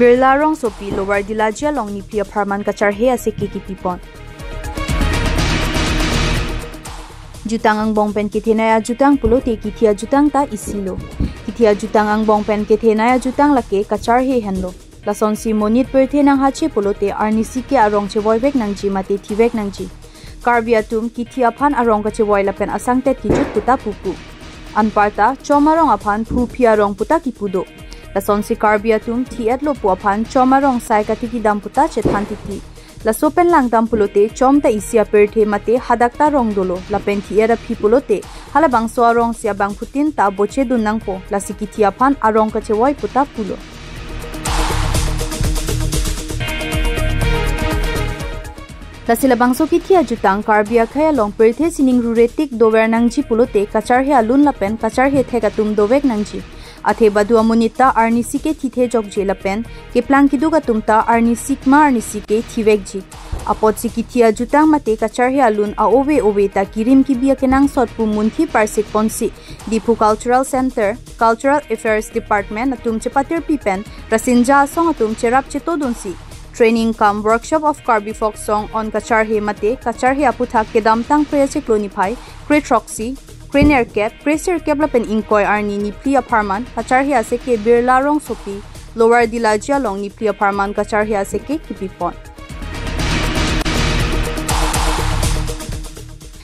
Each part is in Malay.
Birla rong sopi lower dilajia long ni pia parman kachar he ase ke pipon. Jutang ang bongpen kithenaya jutang pulote kithia jutang ta isilo. Kithia jutang ang bongpen kithenaya jutang lake kachar he henlo. Lason si monit perthe nang hache pulote arnisi ke arong chevoibek nangji mate thivek nangji. Karbiatum kithia phan arong ka chevoi lapen asangtet kijut puta pupu. Anparta chomarong aphan phu phia rong puta kipudo. Lason si karbiatum thiat lo puaphan chomarong sai katiki damputa chetantiti. La sopen lang dampulote chomta isia perthe mate hadakta rong dolo lapen thiera phipulote halabang soarong sia bang putin ta boche dunangpo la sikithia phan arong kachewoi puta pulo. La silabang so kithia jutang karbia khaya long perthe sining ruretik dover nangji pulote kachar he alun lapen kachar he thekatum dovek nangji. Athe badu amunita arnisi ke thithe jokje lapen ke plang kiduga tumta arnisi ma arnisi ke thivekji apot sikithia jutang mate kachar he alun a ove ta kirim ki bia kenang sotpu munthi parsik ponsi Dipu Cultural Center Cultural Affairs Department atum chepatir pipen rasinja song atum cherap chetodunsi training cum workshop of Karbi folk song on kachar he mate kachar he aputhak ke damtang prese clonify cretroxy Cranier cap, pressure cap lapen inkoi arni ni plia parman, kachar hiya seke birla rong sopi, lower dilajia long ni plia parman kachar hiya seke kipipon.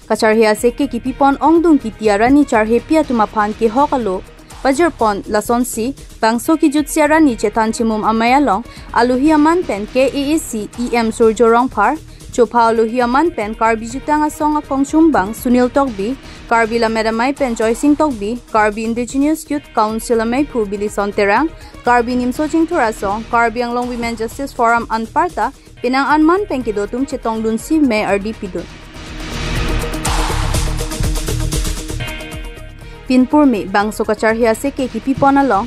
Kachar hiya seke kipipon ongdung kitiara ni char he pia tumapan ke hokalo, pajerpon lasonsi, bangso ki jutsiara ni chetan chimum amaya long, aluhiaman pen ke AAC EM surjorong par, Chopha Lohiaman pen Karbi jutang asong akong chumbang Sunil Tokbi, Karbi Lamedamay pen Joy Singh Tokbi, Karbi Indigenous Youth Council Amay Pubili Sonterang, Karbi Nimso Chingturasong, Karbi Anglong Women Justice Forum Anparta, Pinang Anman pen kidotum chetong dunsi may RD pidun. Pinpur me bang sokachar hiya se ke kipipon along,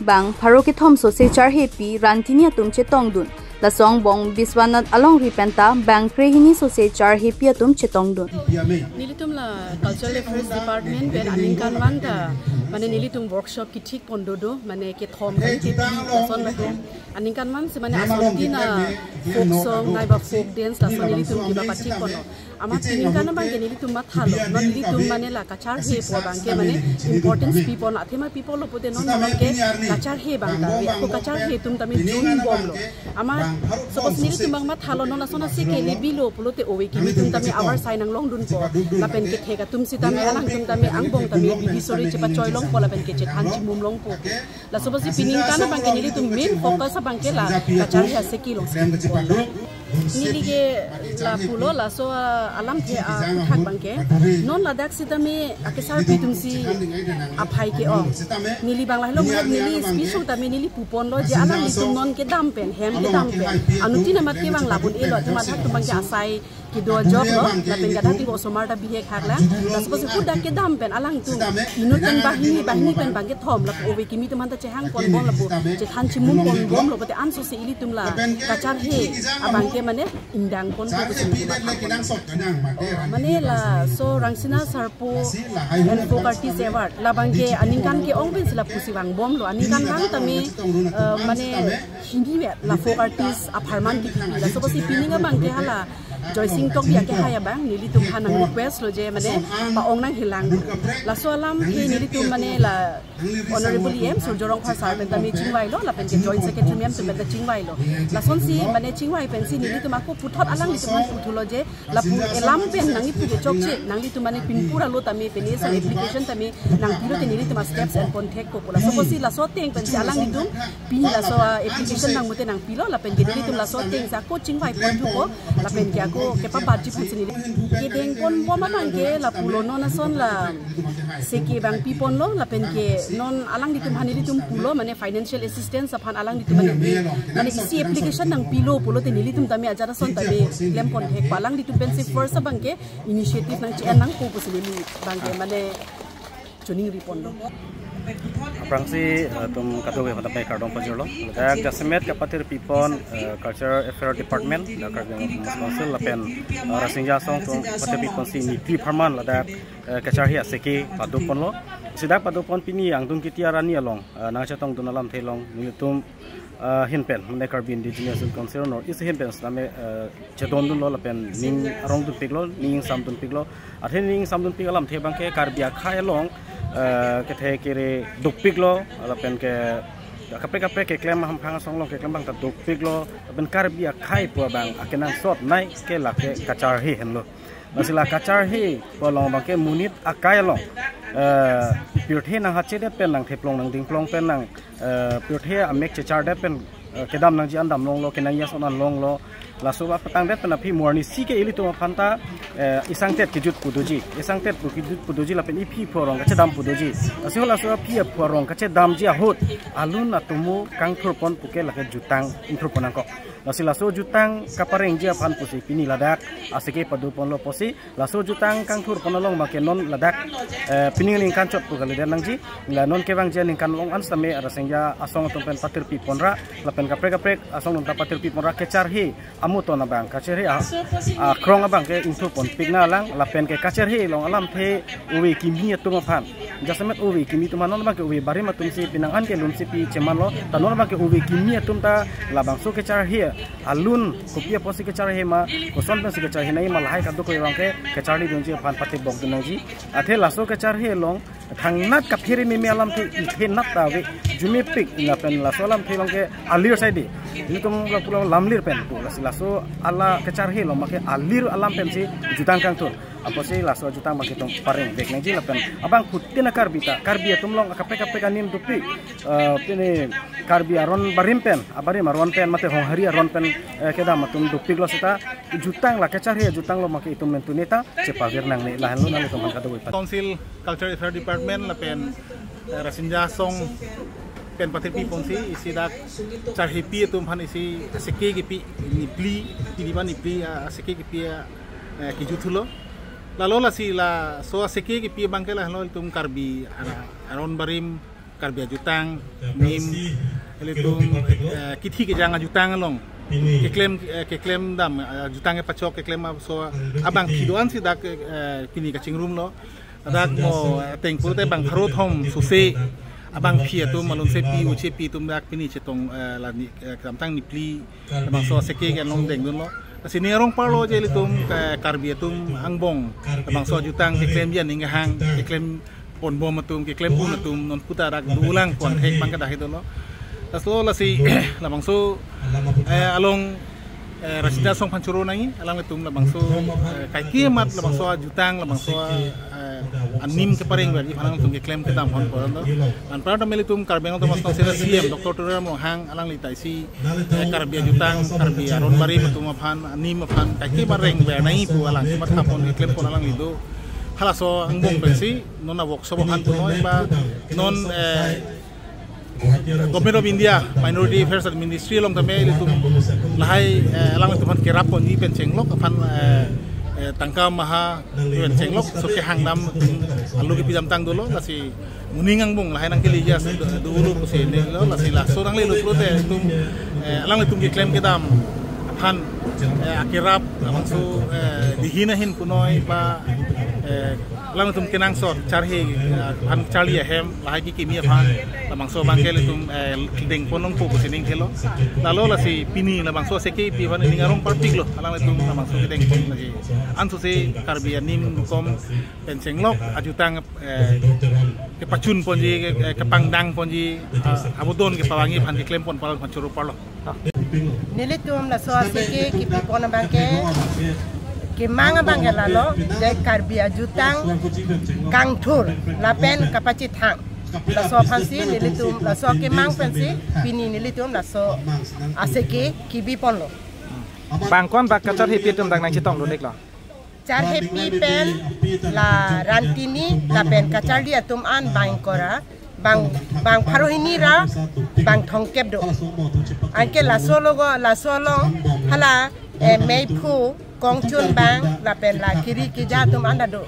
bang pharo ke thom so se char hepi rantinia tum chetong dun. La song bong Biswanath along ripenta bang krehini so se char hepia tum chetong dun. Nilitum la Cultural Affairs Department ben aninkan wanda mane nilitum workshop ki thik pondodo mane ke thom kan ki son late aninkan man se mane asonti na folk song nai ba folk dance la son nilitum ki ba pathik pono ama tininkan bang ke nilitum ma thalo non nilitum mane la kachar he po bang ke mane importance people na thema people lo pote non non ke kachar he bang ta ko kachar he tum tami jun bom lo ama suppose nilitum bang ma thalo non asona se ke lebilo pulote owe ki mitum tami our sign ang long dun ko la pen ke thega tum si tami alang tum tami ang bong tami bibi sori chepa choy long ko la pen ke chethan chi mum long ko la suppose pininkan bang ke nilitum main focus bang ke la kachar he se ki long nilige la pulo la so alam the thak bangke non la dak sitame akesar pitum si aphai ke o nili bangla lo nili special tame nili pupon lo je alam litum non ke dam pen hem ke dam pen anutina mat ke bangla bun elo thama thak tum bangke asai ki do job lo la pen gada ti bo somarta bihe khakla la suppose ku dak ke dam pen alang tum inutan bahini pen bangke thom la owe kimi tum hanta chehang kon bom la bu je than chimum kon bom lo pate anso se ili tum la kachar he abangke mane indang pon mane la so rangsina sarpo and pokarti award la bangke aningan ke ongben sila pusiwang bom lo aningan bang tami mane hindi la pokartis aparman ki la so pasi pininga bangke hala Joy Singh Tok ya ke haya bang nili tum hanang request lo je mane pa ong nang hilang la so alam he nili tum mane la honorable em surjorong phasar pen tami chingwai lo la pen ke joint secretary mem tum pen chingwai lo la son si mane chingwai pen si nili tum aku puthot alang ni tum puthulo je la pu elam pen nang ni pu chokche nang li tum mane pinpura lo tami pen yes application tami nang pilo te nili tum steps and contact ko la so si la so teng pen si alang ni tum pin la so application nang mute nang pilo la pen ke nili tum la so teng sa ko chingwai pon thu ko la pen ke ko ke pa baji phansi ni ke deng pon bom bang ke la pulo no na son la seki bang pipon lo la pen ke non alang ditum hani ditum pulo mane financial assistance aphan alang ditum mane isi application nang pilo pulo te nilitum tami ajara son tami lem kon hek palang ditum pen se first bang ke initiative nang chi nang ko pusili bang ke mane choning ripon lo Prangsi tum katowe pada mai kardong pajurlo. Dak jasmet kapatir pipon culture affair department dak kardong council lapen rasingja song tum patir pipon si ni pi farman dak kacari aseke padupon lo. Sidak padupon pini ang tum kitiarani along nang chatong dunalam thelong nitum hinpen mene karbin indigenous council no is hinpen name chedon dun lo lapen ning arong dun piglo ning sam dun piglo athen ning sam dun pigalam the bangke karbia khai along ke the kire dukpiglo lapen ke kapre ke klem ham phang songlong ke klem bang ta dukpiglo ben karbia khai po bang akenang sot nai ke la ke kachar hi henlo masila kachar hi polong bangke munit akai along purthe nang hache det pen nang theplong nang dingplong pen nang purthe amek chechar det pen kedam nang ji andam long lo kenang yas onan long lo lasuba petang det pen api morni sike ili to phanta isang tet kijut puduji isang tet kijut puduji lapen ipi porong kache dam puduji asihol lasuba pi porong kache dam ji ahut alun atumu kangthur pon puke lake jutang inthur ponangko lasilaso jutang kapareng ji aphan pusi pini ladak asike padupon lo posi laso jutang kangthur ponolong makenon ladak pini ning kanchot pugale den nangji la non kewang je ning kan long ansame arasengja asong tumpen patir pi ponra lapen kapre asong nonta patir pi ponra kechar hi amuto na bang kacher hi krong abang ke intu pon pigna lang lapen ke kacher hi long alam the uwi kimia tuma phan jasamet uwi kimi tuma non bang ke uwi bari matum si pinangan ke lum si pi ceman lo tanon bang ke uwi kimia tumta labang so kechar hi alun kopia posi kechar hi ma koson pen si kechar hi nai malhai kadu ko bang ke kechar li dunji phan pati bok dunji athe laso kechar hi long thangnat ka phiri mi alam the ithe nat ta we jumi pik na pen laso alam the long ke alir saidi ini tum pulang lamlir pen tu laso ala kechar hi long make alir alam pen si jutang kang tur apa sih laso jutang make tum pareng bek nang ji lapen abang putina karbia tum long kapek kanim dupi pini karbia ron barim pen abari maron pen mate hong hari ron pen keda matum dupi lo sita jutang la kechar hi jutang lo make itum mentuneta cepavir nang ni lahan lo nang tum kadu council culture affairs department lapen rasinja song pen patir pi ponsi isi dak char hipi tum han isi seke ki pi nipli tiniban nipli seke ki pi ki juthulo lalo la si la so seke ki pi bangkela halo tum karbi aron barim karbi jutang nim ele tum kithi ke janga jutang long ke claim dam jutang ke pachok ke claim so abang kidoan si dak pini ka chingrum lo dak mo tengpul te bang tharot hom suse abang phia tu malon se pi uche pi tum dak pini chetong la ni kamtang ni pli abang so seke ke long deng dun lo sini rong parlo je litum karbi tum angbong abang so jutang ke claim yan ning hang ke claim pon bom tum ke claim pun tum non puta dak dulang pon hek bang ka dah itu lo laso la si labang so along rasida song panchuro nangi alang litum labang so kai kiamat labang so jutang labang so anim ke pareng berji phanang tum ke claim ke tam hon poron do an pra melitum karbeng to mas sira CM Dr. Turar mo hang alang litai si karbia jutang karbia ron bari tum phan anim phan kai ki bareng ber nai pu alang mat hapon ke claim pon alang lido halaso angbong pensi non awok so han tu noi ba non Government of India Minority Affairs Ministry long tame litum lahai alang tuman kerap pon ni pen chenglok phan tangka maha pen chenglok so ke hangdam alu ki pidam tang dolo lasi muningang bung lahai nang kelija dulu ko se ne lo lasi la so nang le lu prote tum alang litum ki claim ke dam phan akirap amang so dihinahin kunoi pa lang tum kenang sot charhe han charli hem lahai ki kimia phan lamang so bangkel tum deng ponong po sining kelo lalo la si pini lamang so seke pi ban ning arong partik lo alang tum lamang so deng pon lagi anso se karbia nim kom pencenglok ajutang ke pacun ponji ke pangdang ponji abudon ke pawangi phan ke klem pon pal churu parlo nilitum la so seke ki pon bangke ke manga bangela lo de karbia jutang kangthur lapen kapacit hang la so phansi nilitum la so ke mang pensi pini nilitum la so aseke kibi ponlo bangkon bak kachar hipi tum dang nang chitong donek lo char hipi pen la rantini la pen kachar dia tum an bangkora bang pharohini ra bang thongkep do anke la solo hala mei phu kong chun bang la pen la kiri ki ja tum anda do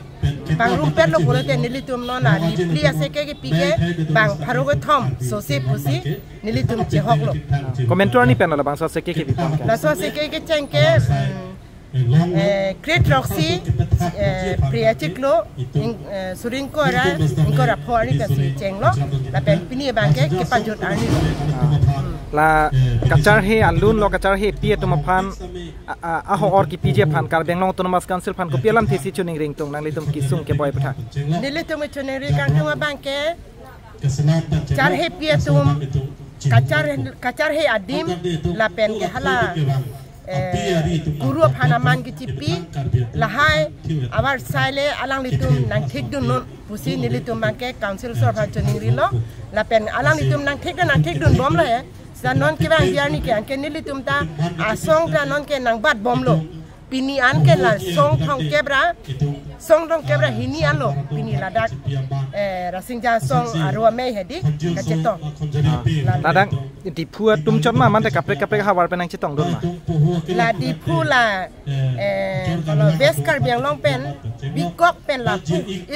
bang rumpet lo pula te nilitum nona dipli aseke ke pike bang pharogo thom sose pusi nilitum chehok lo komentar ni pen la bang so seke ke pipon la so seke ke chengke Great Roxy Priachiklo Surinko ra inkora phori ka si chenglo la pen pini bangke ke pajut arni la kachar he alun lo kachar he pie to maphan a ho or ki pije phan kar benglong autonomous council phan ko pialam thisi chuning ring tung nang litum kisung ke boy patha nilitum chuning ring kang thuma bangke char he pie tum kachar he adim la pen ke hala guru phanaman ki chipi lahai awar saile alang litum nang thik dun non pusi nilitum bangke council sor phan chuning rilo la pen alang litum nang thik dun bom la he non ke bang biar ni ke an ke nilitum ta asong ta non ke nang bat bom lo pini an ke la song thong kebra hini an lo pini ladak rasingja song arwa me hedi ka cheto ladang di phua tum chon ma man te kapre hawar penang chitong don ma la di phula kalau veskar biang long pen bikok pen la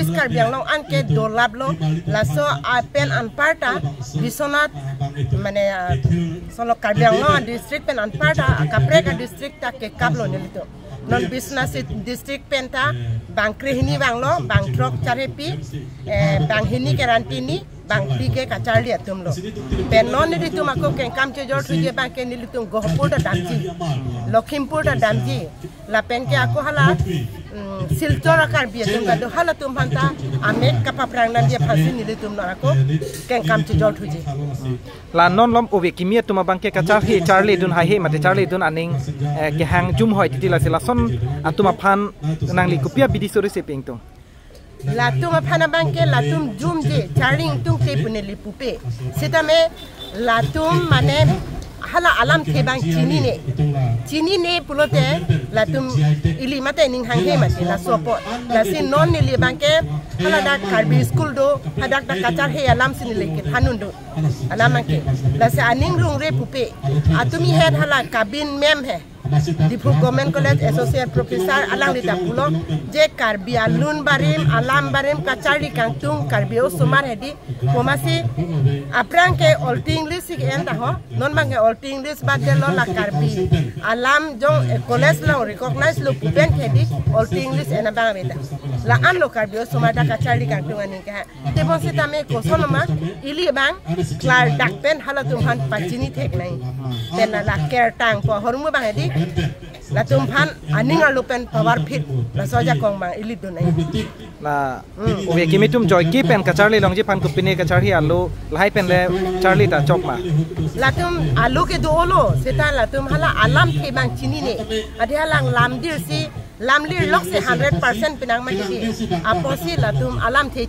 iskar biang long an ke dolab lo la so a pen an parta bisonat mane solo karbiang long district pen an parta kapre ka district ta ke kablo nilito non business district penta bang krihini bang lo bang trok charepi bang hini garantini bang pike kacharli atum lo pen non ni tum ako ken kam che jor thuje bang ken ni tum gohpur da damji lokhimpur da damji la pen ke ako hala silchora karbi tum ga do hala tum hanta amek kapaprang nan dia phasi ni tum no ako ken kam che jor thuje la non lom ove kimia tuma bangke kachar he charlie dun hai he mate charlie dun aning ke hang jum hoi ti la sila son atuma phan nang li kupia bidi sori se ping tung la tum phana bangke la tum jum je charling tum te puneli pupe setame la tum mane hala alam the bang chini ne pulote la tum ili mate ning hang he mate la sopo la sin non ni li bangke hala da karbi school do hadak da kachar he alam sin le ke hanun do alam ke la sa aning rung re pupe atumi head hala kabin mem he Dipu Government College Associate Professor alang di tapulo je karbi alun barim alam barim kachari kangtung karbi osumar hedi pomasi aprang ke olting list ke enta ho non mang ke olting list bagde lo la karbi alam jong college lo recognize lo pupen hedi olting list ena bang beta la an lo karbi osumar da kachari kangtung ani ke te bonsi tame ko sonoma ili bang klar dakpen halatum han pachini thek nai ten la care tang po hormu bang hedi la tumpan aning alupen power fit la soja kong bang ilit do nai la ove kimitum joy ki pen kacharli longji pan kupine kacharhi alu lai pen le charli ta chok ma la tum alu ke do lo seta la tum hala alam the bang chini ne adha lang lam dir si lam lir lok se 100% pinang ma di aposi la tum alam the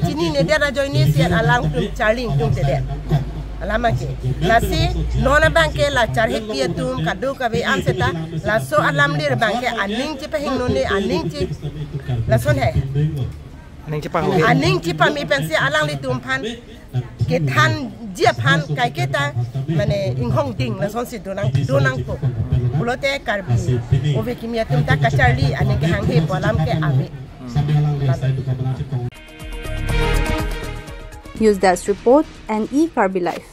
chini ne dera joy ni si alam tum charling tum te de alama ke nasi nona bangke la charhe pia tum kadu kabe am seta la so alam lir bangke aning chi pahing none aning chi la son hai aning chi pa mi pensi alang li tum phan ke than jia phan kai ke ta mane inghong ding la son si donang po bulote karbi ove kimia tum ta kacharli aning ke hang he polam ke ave News Desk report and Karbi Life.